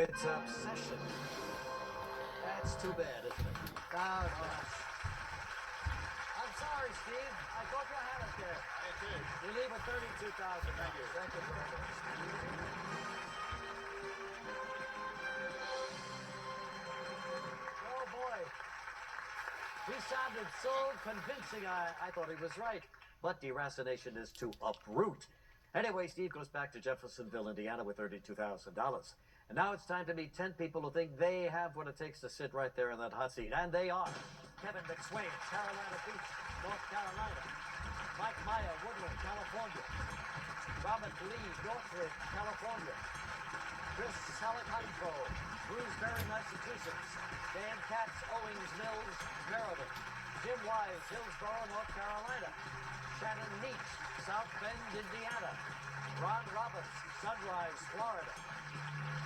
It's obsession. That's too bad, isn't it? Oh, gosh. I'm sorry, Steve. I thought you had it there. I did. You leave with $32,000. Thank you. Thank you very much. Oh, boy. He sounded so convincing, I thought he was right. But deracination is to uproot. Anyway, Steve goes back to Jeffersonville, Indiana with $32,000. And now it's time to meet 10 people who think they have what it takes to sit right there in that hot seat. And they are Kevin McSwain, Carolina Beach, North Carolina. Mike Meyer, Woodland, California. Robert Lee, Northridge, California. Chris Salacantro, Shrewsbury, Massachusetts. Dan Katz, Owings Mills, Maryland. Jim Wise, Hillsborough, North Carolina. Shannon Neach, South Bend, Indiana. Ron Roberts, Sunrise, Florida.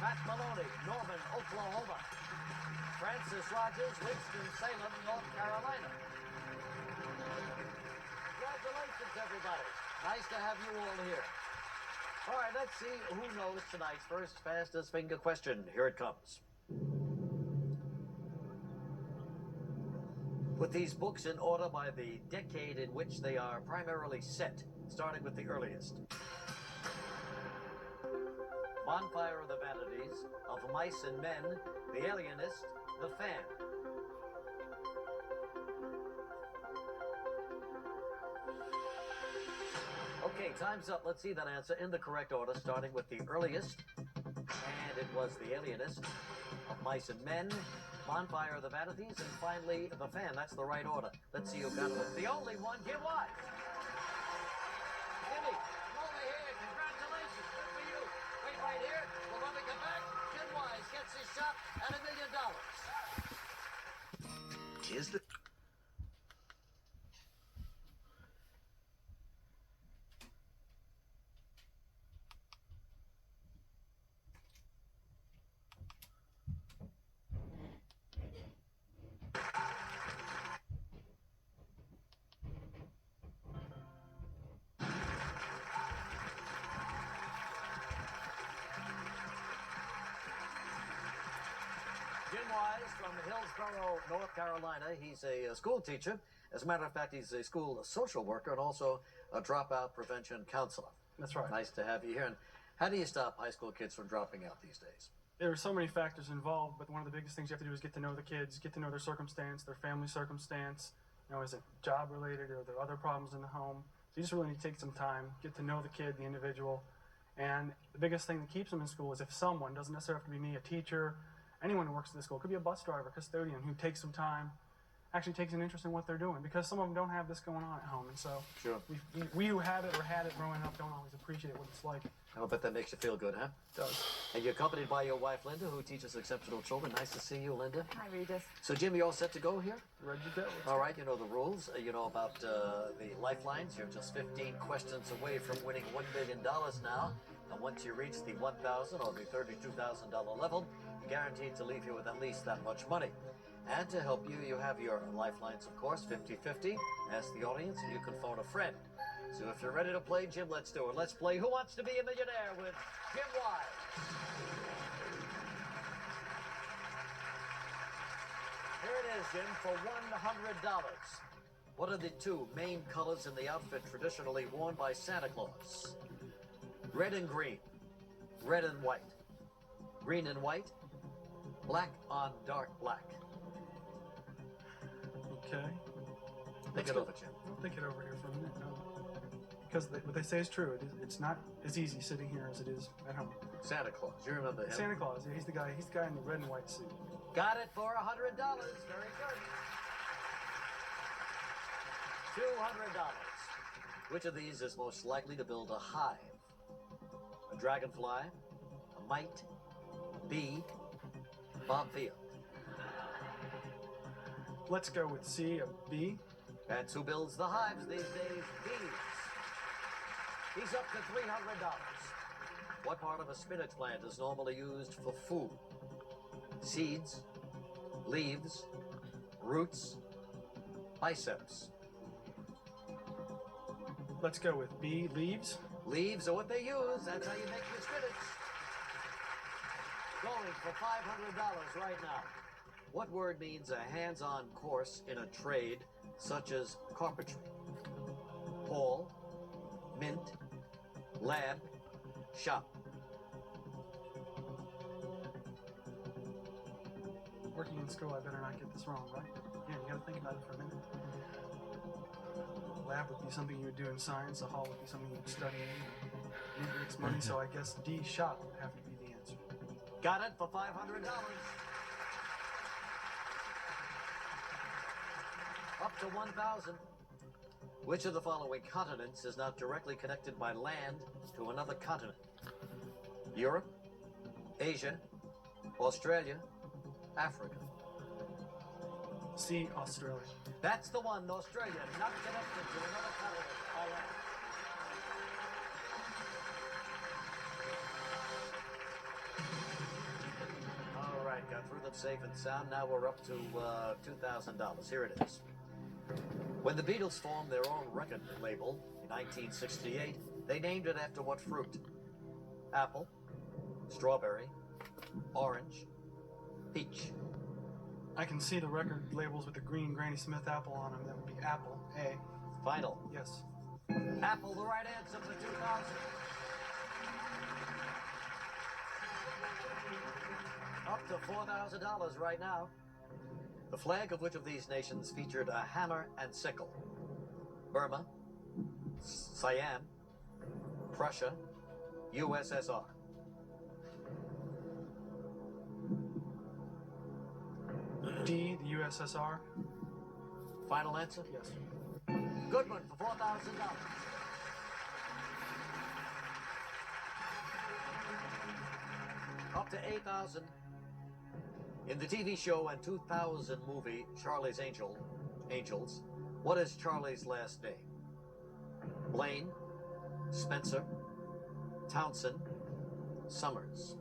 Matt Maloney, Norman, Oklahoma. Francis Rogers, Winston-Salem, North Carolina. Congratulations, everybody. Nice to have you all here. All right, let's see who knows tonight's first fastest finger question. Here it comes. Put these books in order by the decade in which they are primarily set, starting with the earliest. Bonfire of the Vanities, Of Mice and Men, The Alienist, The Fan. Okay, time's up. Let's see that answer in the correct order, starting with the earliest. And it was The Alienist, Of Mice and Men, Bonfire of the Vanities, and finally, The Fan. That's the right order. Let's see who got it. The only one, Jim Wise. Jimmy, come over here. Congratulations. Good for you. Wait right here. We're going to come back. Jim Wise gets his shot at $1 million. Here's the... Jim Wise from Hillsborough, North Carolina. He's a school teacher. As a matter of fact, he's a school social worker and also a dropout prevention counselor. That's right. Nice to have you here. And how do you stop high school kids from dropping out these days? There are so many factors involved, but one of the biggest things you have to do is get to know the kids, get to know their circumstance, their family circumstance. You know, is it job related or are there other problems in the home? So you just really need to take some time, get to know the kid, the individual. And the biggest thing that keeps them in school is if someone, doesn't necessarily have to be me, a teacher, anyone who works at the school, it could be a bus driver, custodian, who takes some time, actually takes an interest in what they're doing, because some of them don't have this going on at home. And so Sure. we who have it or had it growing up don't always appreciate what it's like. I'll bet that makes you feel good, huh? It does. And you're accompanied by your wife, Linda, who teaches exceptional children. Nice to see you, Linda. Hi, Regis. So, Jim, you all set to go here? Ready to go. Let's All go. right, you know the rules. You know about the lifelines. You're just 15 questions away from winning $1 million now. And once you reach the $1,000 or the $32,000 level, you're guaranteed to leave here with at least that much money. And to help you, you have your lifelines, of course, 50-50. Ask the audience, and you can phone a friend. So if you're ready to play, Jim, let's do it. Let's play Who Wants to Be a Millionaire with Jim Wise. Here it is, Jim, for $100. What are the two main colors in the outfit traditionally worn by Santa Claus? Red and green, red and white, green and white, black on dark black. Okay. Think it over, Jim. I'll think it over here for a minute. No. Because what they say is true. It's not as easy sitting here as it is at home. Santa Claus, you remember him? Santa Claus, yeah, he's the guy in the red and white suit. Got it for $100. Very good. $200. Which of these is most likely to build a hive? A dragonfly, a mite, a bee, Bob Field. Let's go with C, a bee. That's who builds the hives these days, bees. He's up to $300. What part of a spinach plant is normally used for food? Seeds, leaves, roots, biceps. Let's go with B, leaves. Leaves are what they use. That's how you make your spinach. Going for $500 right now. What word means a hands-on course in a trade such as carpentry? Hall, mint, lab, shop. Working in school, I better not get this wrong, right? Yeah, you gotta think about it for a minute. Lab would be something you would do in science. A hall would be something you would study in. Mint makes money, so I guess D, shop, would have to be the answer. Got it for $500. Up to 1,000. Which of the following continents is not directly connected by land to another continent? Europe, Asia, Australia, Africa. C, Australia. That's the one, Australia, not connected to another continent by land. All right, got through them safe and sound. Now we're up to $2,000. Here it is. When the Beatles formed their own record label in 1968, they named it after what fruit? Apple, strawberry, orange, peach. I can see the record labels with the green Granny Smith apple on them. That would be apple, A. Final. Yes. Apple, the right answer for 2,000. Up to $4,000 right now. The flag of which of these nations featured a hammer and sickle? Burma, Siam, Prussia, USSR. D, the USSR. Final answer? Yes. Good one for $4,000. Up to 8,000. In the TV show and 2000 movie Charlie's Angels, what is Charlie's last name? Blaine, Spencer, Townsend, Summers.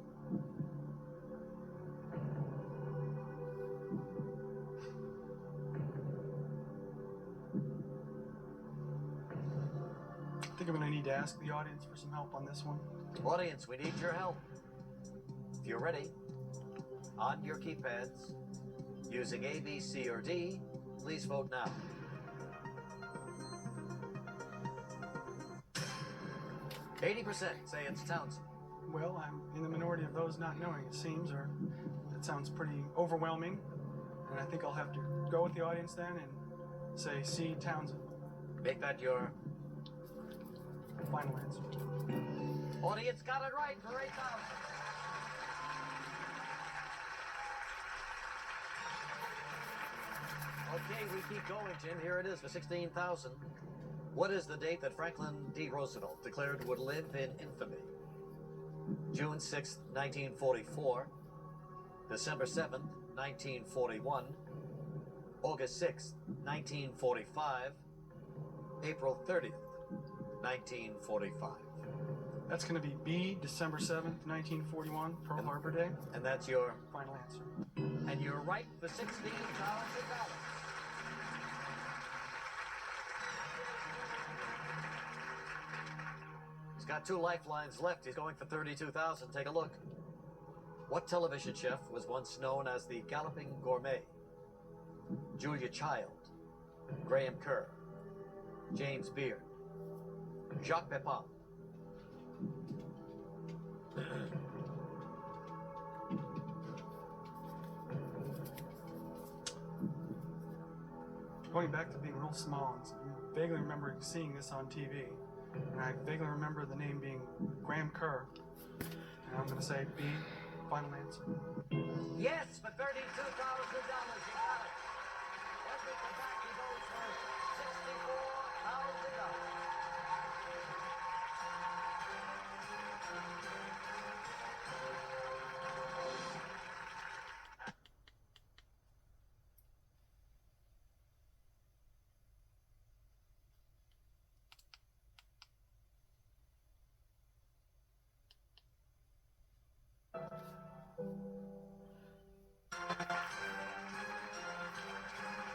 I think I'm going to need to ask the audience for some help on this one. Audience, we need your help. If you're ready, on your keypads, using A, B, C, or D, please vote now. %, say it's Townsend. Well, I'm in the minority of those not knowing, it seems, or it sounds pretty overwhelming. And I think I'll have to go with the audience then and say C, Townsend. Make that your Final answer. audience. Got it right for 8,000. Okay, we keep going, Jim. Here it is for 16,000. What is the date that Franklin D. Roosevelt declared would live in infamy? June 6th, 1944, December 7th, 1941, August 6th, 1945, April 30th, 1945. That's going to be B, December 7th, 1941, Pearl Harbor Day. And that's your Final answer. And you're right for $16,000. He's got 2 lifelines left. He's going for 32,000. Take a look. What television chef was once known as the Galloping Gourmet? Julia Child, Graham Kerr, James Beard, Jacques Pepin. Going back to being real small, I vaguely remember seeing this on TV, and I vaguely remember the name being Graham Kerr. And I'm going to say B, final answer. Yes, for $32,000. You got it. When we come back, he goes for $64,000.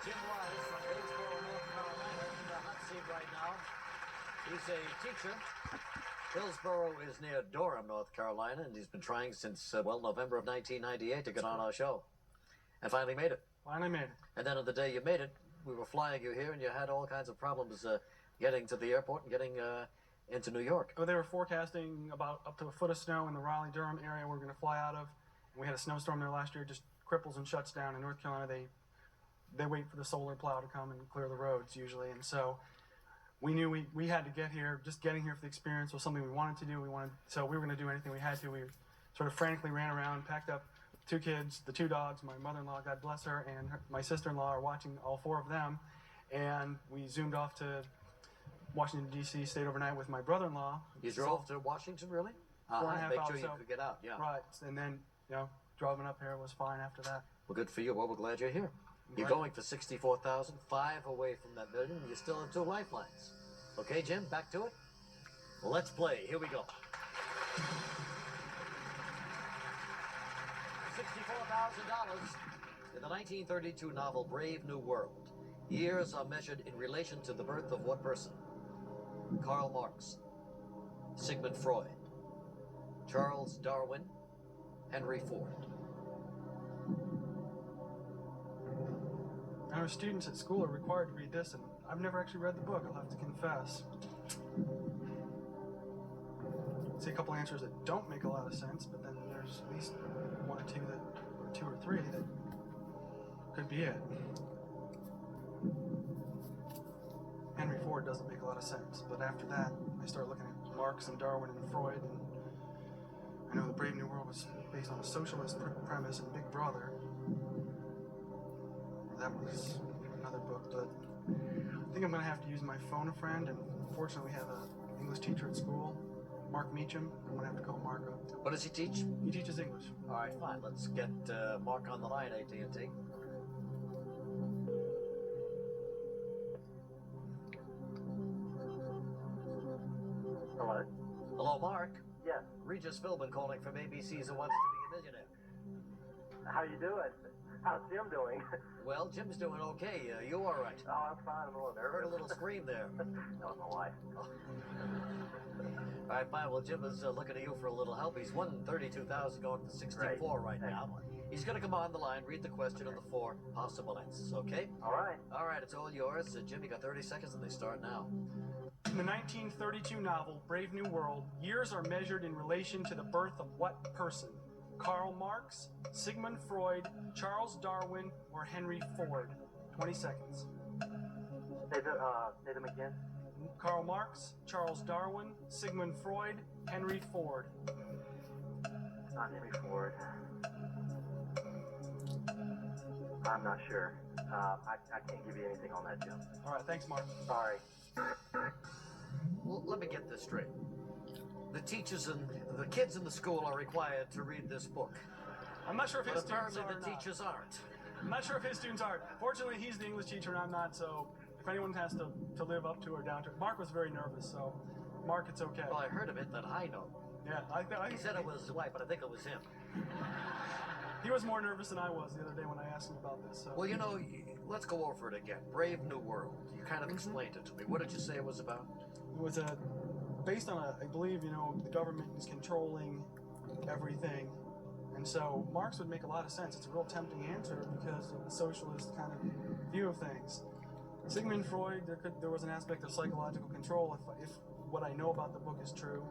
Jim Wise from Hillsborough, North Carolina, in the hot seat right now. He's a teacher Hillsboro is near Durham, North Carolina, and he's been trying since, November of 1998 to get on our show. And finally made it. Finally made it. And then on the day you made it, we were flying you here, and you had all kinds of problems getting to the airport and getting into New York. Oh, they were forecasting about up to a foot of snow in the Raleigh-Durham area we're going to fly out of. We had a snowstorm there last year, just cripples and shuts down. In North Carolina, they wait for the solar plow to come and clear the roads usually. And so we knew we had to get here. Just getting here for the experience was something we wanted to do. So we were going to do anything we had to. We sort of frantically ran around, packed up 2 kids, the 2 dogs, my mother-in-law, God bless her, and my sister-in-law are watching, all 4 of them. And we zoomed off to Washington, D.C., stayed overnight with my brother-in-law. You drove to Washington, really? 4.5 Make hours. sure you could get out, yeah. Right, and then, driving up here was fine after that. Well, good for you. Well, we're glad you're here. You're Right. going for 64,000, 5 away from that million, and you still have 2 lifelines. Okay, Jim, back to it? Well, let's play. Here we go. $64,000 in the 1932 novel Brave New World. Years are measured in relation to the birth of what person? Karl Marx, Sigmund Freud, Charles Darwin, Henry Ford. I know students at school are required to read this, and I've never actually read the book, I'll have to confess. I see a couple answers that don't make a lot of sense, but then there's at least 1 or 2 or 2 or 3 that could be it. Henry Ford doesn't make a lot of sense, but after that, I started looking at Marx and Darwin and Freud, and I know the Brave New World was based on a socialist premise and Big Brother. That was another book, but I think I'm going to have to use my phone a friend, and fortunately we have an English teacher at school, Mark Meacham. I'm going to have to call Mark up. What does he teach? He teaches English. All right, fine. Let's get Mark on the line, AT&T. Hello? Hello, Mark. Yes. Regis Philbin calling from ABC's Who Wants to Be a Millionaire. How you doing? How's Jim doing? Well, Jim's doing okay. You all right? Oh, I'm fine. I'm a little I heard a nervous. little scream there. That was my wife. All right, fine. Well, Jim is looking to you for a little help. He's won 32,000, going to 64 right now. Excellent. He's going to come on the line, read the question and the 4 possible answers, okay? All right. All right, it's all yours. Jim, you got 30 seconds, and they start now. In the 1932 novel, Brave New World, years are measured in relation to the birth of what person? Karl Marx, Sigmund Freud, Charles Darwin, or Henry Ford? 20 seconds. Say them again. Karl Marx, Charles Darwin, Sigmund Freud, Henry Ford. It's not Henry Ford. I'm not sure. I can't give you anything on that, Jim. All right, thanks, Mark. Sorry. Well, let me get this straight. The teachers and the kids in the school are required to read this book. I'm not sure if But his students apparently are the or not. teachers aren't. I'm not sure if his students are. Fortunately, he's the English teacher and I'm not, so if anyone has to live up to or down to it. Mark was very nervous, so Mark, it's okay. Well, I heard him hit that high note. Yeah, He said it was his wife, but I think it was him. He was more nervous than I was the other day when I asked him about this. So. Well, let's go over it again. Brave New World. You kind of explained it to me. What did you say it was about? It was based on I believe, the government is controlling everything. And so Marx would make a lot of sense. It's a real tempting answer because of the socialist kind of view of things. Sigmund Freud, there was an aspect of psychological control if what I know about the book is true.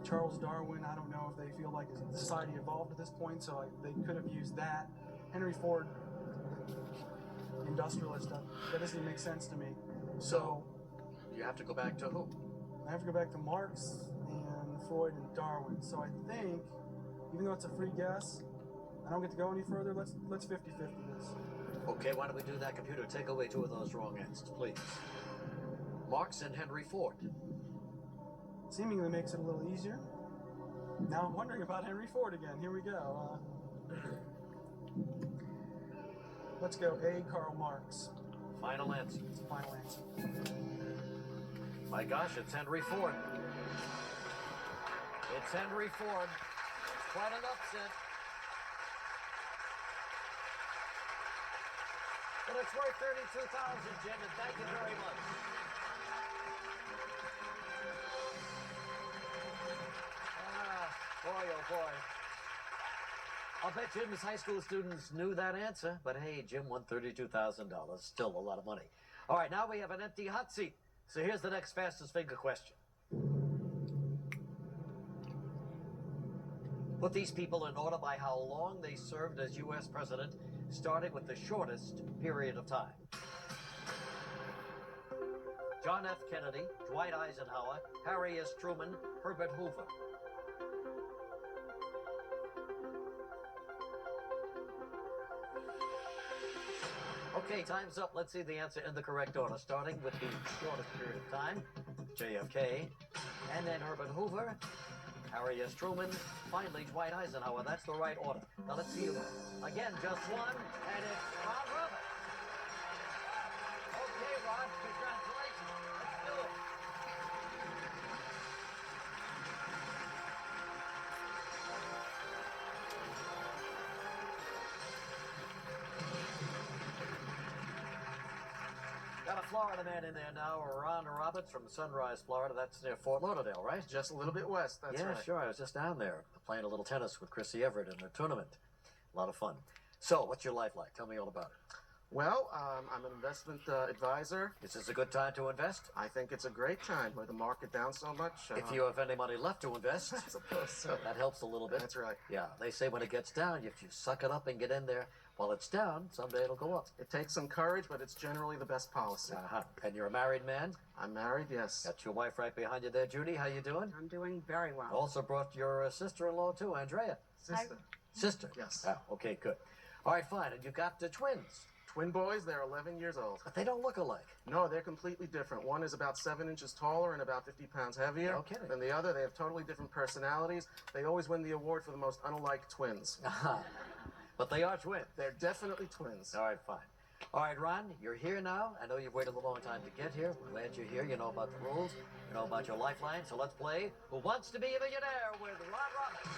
Charles Darwin, I don't know if they feel like society evolved at this point, so they could have used that. Henry Ford, industrialist, that doesn't make sense to me. So You have to go back to who? I have to go back to Marx and Freud and Darwin. So I think, even though it's a free guess, I don't get to go any further. Let's 50-50 this. Okay, why don't we do that, computer? Take away 2 of those wrong answers, please. Marx and Henry Ford. Seemingly makes it a little easier. Now I'm wondering about Henry Ford again. Here we go. Let's go A, Karl Marx. Final answer. It's the final answer. My gosh, it's Henry Ford. It's Henry Ford. It's quite an upset. But it's worth 32,000, Jim, and thank you very much. Boy, oh boy. I'll bet Jim's high school students knew that answer, but hey, Jim won $32,000. Still a lot of money. All right, now we have an empty hot seat. So here's the next fastest finger question. Put these people in order by how long they served as U.S. president, starting with the shortest period of time. John F. Kennedy, Dwight Eisenhower, Harry S. Truman, Herbert Hoover. Okay, time's up. Let's see the answer in the correct order, starting with the shortest period of time, JFK, and then Herbert Hoover, Harry S. Truman, finally Dwight Eisenhower. That's the right order. Now let's see you again, just one, and it's Ron Roberts. Okay, Ron, congratulations. Let's do it. Got a Florida man in there now, Ron Roberts from Sunrise, Florida. That's near Fort Lauderdale, right? Just a little bit west, that's right. Yeah, sure. I was just down there playing a little tennis with Chrissy Everett in a tournament. A lot of fun. So, what's your life like? Tell me all about it. Well, I'm an investment advisor. Is this a good time to invest? I think it's a great time with the market down so much. If you have any money left to invest, I suppose so. that helps a little bit. That's right. Yeah, they say when it gets down, if you suck it up and get in there while it's down, someday it'll go up. It takes some courage, but it's generally the best policy. Uh-huh. And you're a married man? I'm married, yes. Got your wife right behind you there, Judy. How you doing? I'm doing very well. Also brought your sister-in-law too, Andrea. Sister. Sister? Yes. Oh, okay, good. All right, fine. And you got the twins. Twin boys, they're 11 years old. But they don't look alike. No, they're completely different. One is about 7 inches taller and about 50 pounds heavier No kidding. than the other. They have totally different personalities. They always win the award for the most unalike twins. But they are twins. They're definitely twins. All right, fine. All right, Ron, you're here now. I know you've waited a long time to get here. We're glad you're here. You know about the rules. You know about your lifeline. So let's play Who Wants to Be a Millionaire with Ron Roberts.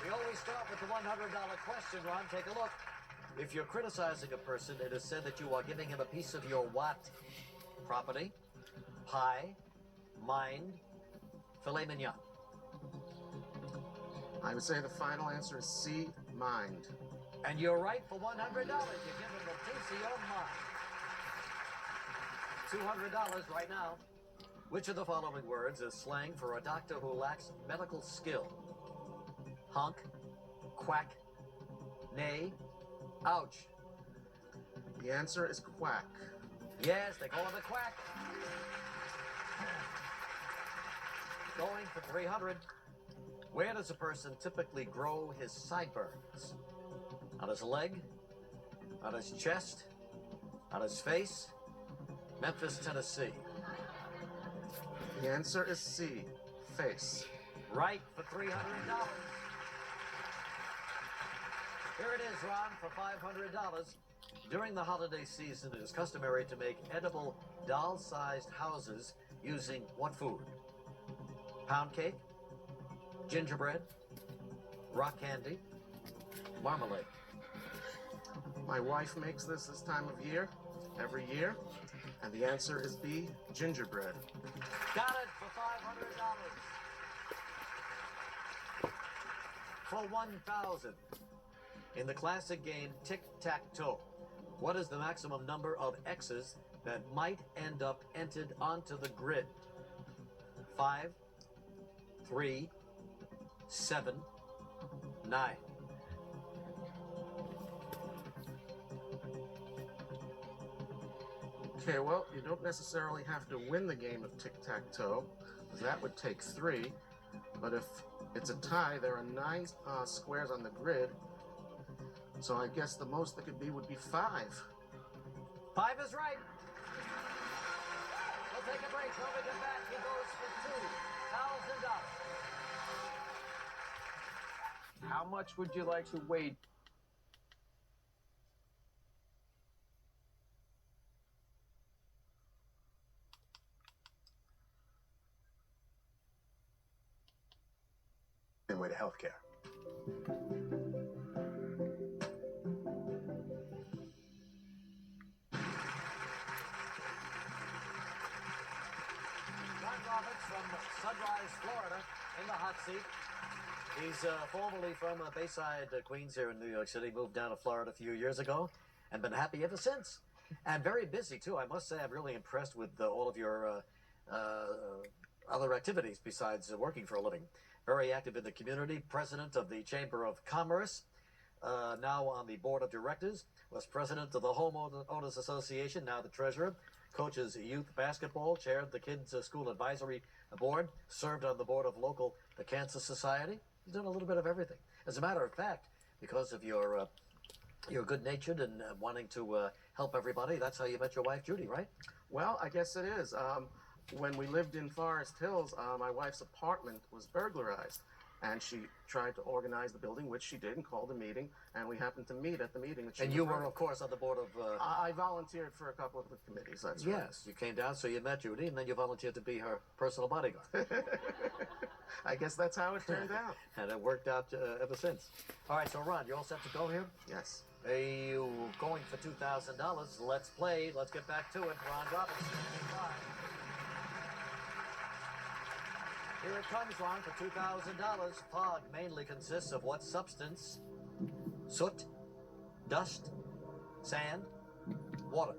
We always start with the $100 question, Ron. Take a look. If you're criticizing a person, it is said that you are giving him a piece of your what? Property, pie, mind, filet mignon. I would say the final answer is C, mind. And you're right for $100. You give him the piece of your mind. $200 right now. Which of the following words is slang for a doctor who lacks medical skill? Honk, quack, nay, ouch. The answer is quack. Yes, they call him a quack. Going for 300. Where does a person typically grow his sideburns? On his leg? On his chest? On his face? Memphis, Tennessee. The answer is C, face. Right for $300. Here it is, Ron, for $500. During the holiday season, it is customary to make edible doll-sized houses using what food? Pound cake, gingerbread, rock candy, marmalade. My wife makes this time of year, every year, and the answer is B, gingerbread. Got it for $500. For $1,000. In the classic game Tic-Tac-Toe, what is the maximum number of X's that might end up entered onto the grid? 5, 3, 7, 9. Okay, well, you don't necessarily have to win the game of tic-tac-toe, because that would take 3. But if it's a tie, there are 9 squares on the grid, so I guess the most that could be would be 5. 5 is right. We'll take a break. When we get back, he goes for $2,000. How much would you like to wait? Way to healthcare. Ron Roberts from from Sunrise, Florida, in the hot seat. He's formerly from Bayside, Queens, here in New York City. Moved down to Florida a few years ago and been happy ever since. And very busy, too. I must say I'm really impressed with all of your other activities besides working for a living. Very active in the community, president of the Chamber of Commerce, now on the board of directors, was president of the Homeowners Association, now the treasurer, coaches youth basketball, chaired the Kids School Advisory Board, served on the board of the Cancer Society. He's done a little bit of everything. As a matter of fact, because of your good-natured and wanting to help everybody, that's how you met your wife, Judy, right? Well, I guess it is. When we lived in Forest Hills, my wife's apartment was burglarized, and she tried to organize the building, which she did, and called a meeting, and we happened to meet at the meeting. And you were, of course, on the board of... I volunteered for a couple of the committees, that's right. Yes, you came down, so you met Judy, and then you volunteered to be her personal bodyguard. I guess that's how it turned out. And it worked out ever since. All right, so Ron, you all set to go here? Yes. Are you going for $2,000? Let's play. Let's get back to it. Ron Robbins, 55. Here it comes, Ron, for $2,000. Fog mainly consists of what substance? Soot, dust, sand, water.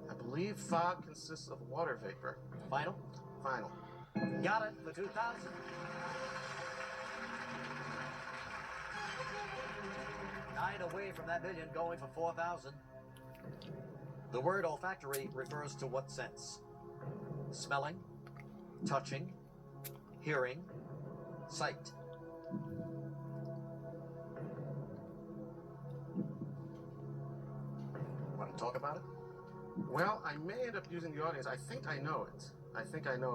I believe fog consists of water vapor. Final? Final. Got it for $2,000. 9 away from that million, going for $4,000. The word olfactory refers to what sense? Smelling, touching, hearing, sight. Want to talk about it? Well, I may end up using the audience. I think I know it.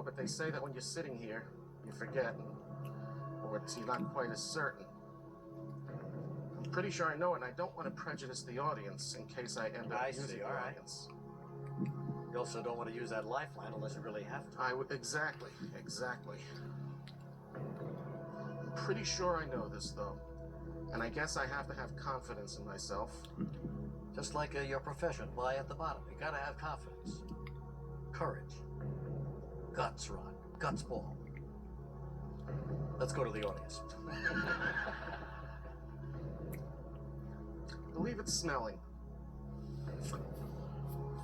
But they say that when you're sitting here, you forget, or you're not quite as certain. I'm pretty sure I know it, and I don't want to prejudice the audience in case I end up using the audience. You also don't want to use that lifeline unless you really have to. Exactly. I'm pretty sure I know this, though. And I guess I have to have confidence in myself. Just like your profession, why at the bottom? You gotta have confidence. Courage. Guts, Ron. Guts ball. Let's go to the audience. I believe it's smelling.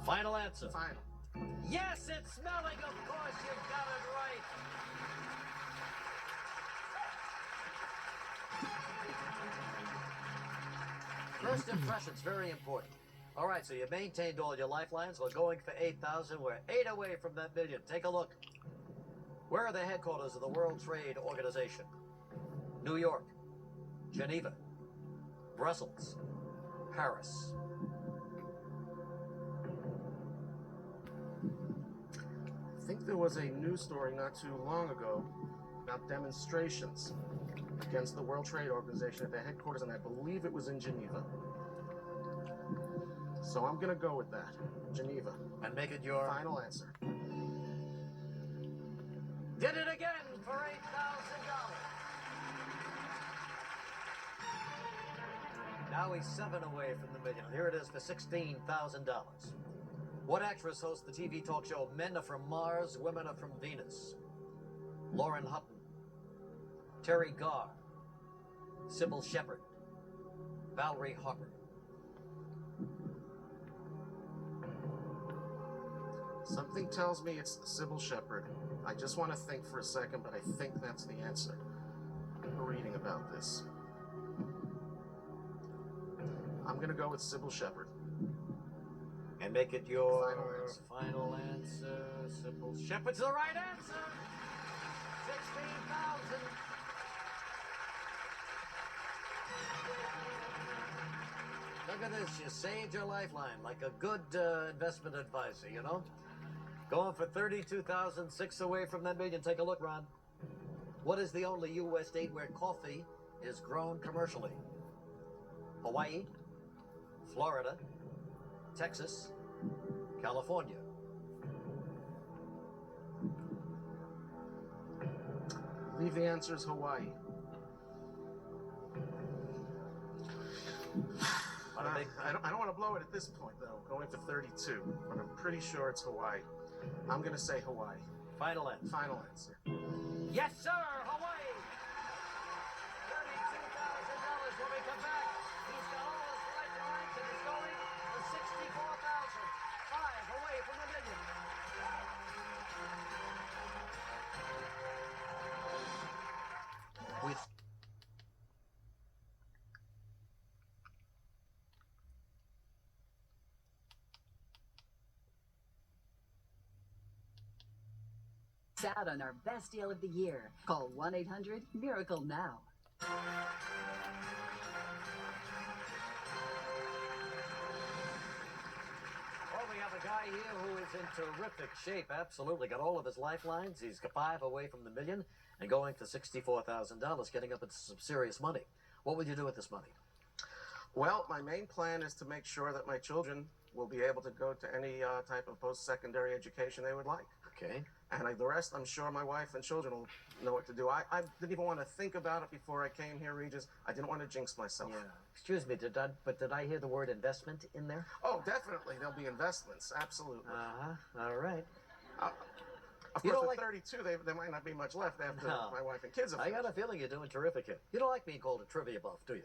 Final answer. Final. Yes, it's smelling. Of course, you got it right. First impressions, very important. All right, so you maintained all your lifelines. We're going for 8,000. We're 8 away from that million. Take a look. Where are the headquarters of the World Trade Organization? New York, Geneva, Brussels, Paris. I think there was a news story not too long ago about demonstrations against the World Trade Organization at their headquarters, and I believe it was in Geneva. So I'm going to go with that. Geneva. And make it your final answer. Did it again for $8,000. Now he's 7 away from the million. Here it is for $16,000. What actress hosts the TV talk show Men Are From Mars, Women Are From Venus? Lauren Hutton, Terry Garr, Sybil Shepherd, Valerie Harper. Something tells me it's Sybil Shepherd. I just want to think for a second, but I think that's the answer. I'm reading about this. I'm going to go with Sybil Shepherd. And make it your final answer. Sybil Shepherd's the right answer. 16,000. Look at this. You saved your lifeline like a good investment advisor, you know? Going for 32,000, 6 away from that million. Take a look, Ron. What is the only U.S. state where coffee is grown commercially? Hawaii, Florida, Texas, California. I believe the answer is Hawaii. I don't want to blow it at this point, though. Going for 32, but I'm pretty sure it's Hawaii. I'm going to say Hawaii. Final answer. Final answer. Yes, sir, Hawaii. $32,000 when we come back. He's got all his lifelines and he's going to 64,000. 5 away from the million. With out on our best deal of the year. Call 1-800-MIRACLE now. Well, we have a guy here who is in terrific shape. Absolutely. Got all of his lifelines. He's 5 away from the million and going to $64,000, getting up into some serious money. What will you do with this money? Well, my main plan is to make sure that my children will be able to go to any type of post-secondary education they would like. Okay. And the rest, I'm sure my wife and children will know what to do. I didn't even want to think about it before I came here, Regis. I didn't want to jinx myself. Yeah. Excuse me, did I hear the word investment in there? Oh, definitely. There'll be investments. Absolutely. Uh-huh. All right. Of You course, don't at like- 32, there might not be much left after No. my wife and kids have I got a finished. feeling you're doing terrific here. You don't like being called a trivia buff, do you?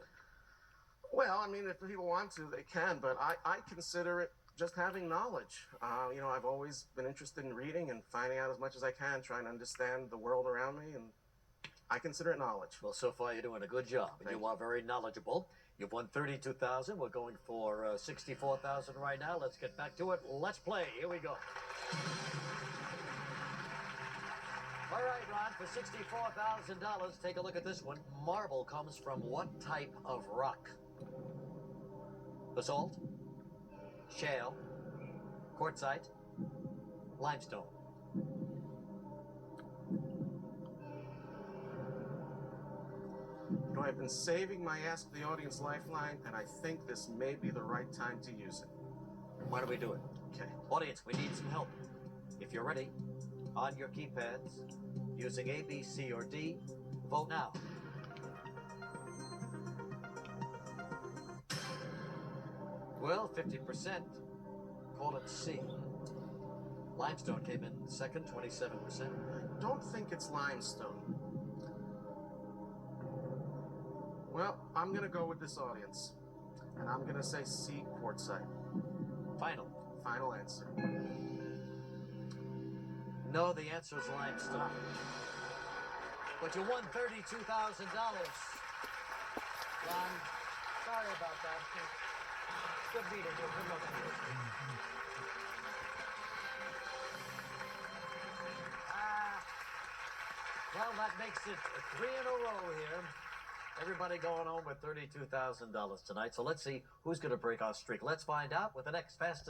Well, I mean, if people want to, they can, but I consider it just having knowledge. I've always been interested in reading and finding out as much as I can, trying to understand the world around me, and I consider it knowledge. Well, so far you're doing a good job. And Thank you are very knowledgeable. You've won $32,000. We're going for $64,000 right now. Let's get back to it. Let's play. Here we go. All right, Ron, for $64,000, take a look at this one. Marble comes from what type of rock? Basalt, shale, quartzite, limestone. I've been saving my Ask the Audience lifeline, and I think this may be the right time to use it. Why don't we do it? Okay. Audience, we need some help. If you're ready, on your keypads, using A, B, C, or D, vote now. Well, 50% call it C. Limestone came in second, 27%. I don't think it's limestone. Well, I'm going to go with this audience, and I'm going to say C, quartzite. Final. Final answer. No, the answer is limestone. But you won $32,000. Ron, sorry about that. Good meeting you. Good luck to you. Well, that makes it 3 in a row here. Everybody going home with $32,000 tonight. So let's see who's going to break our streak. Let's find out with the next fastest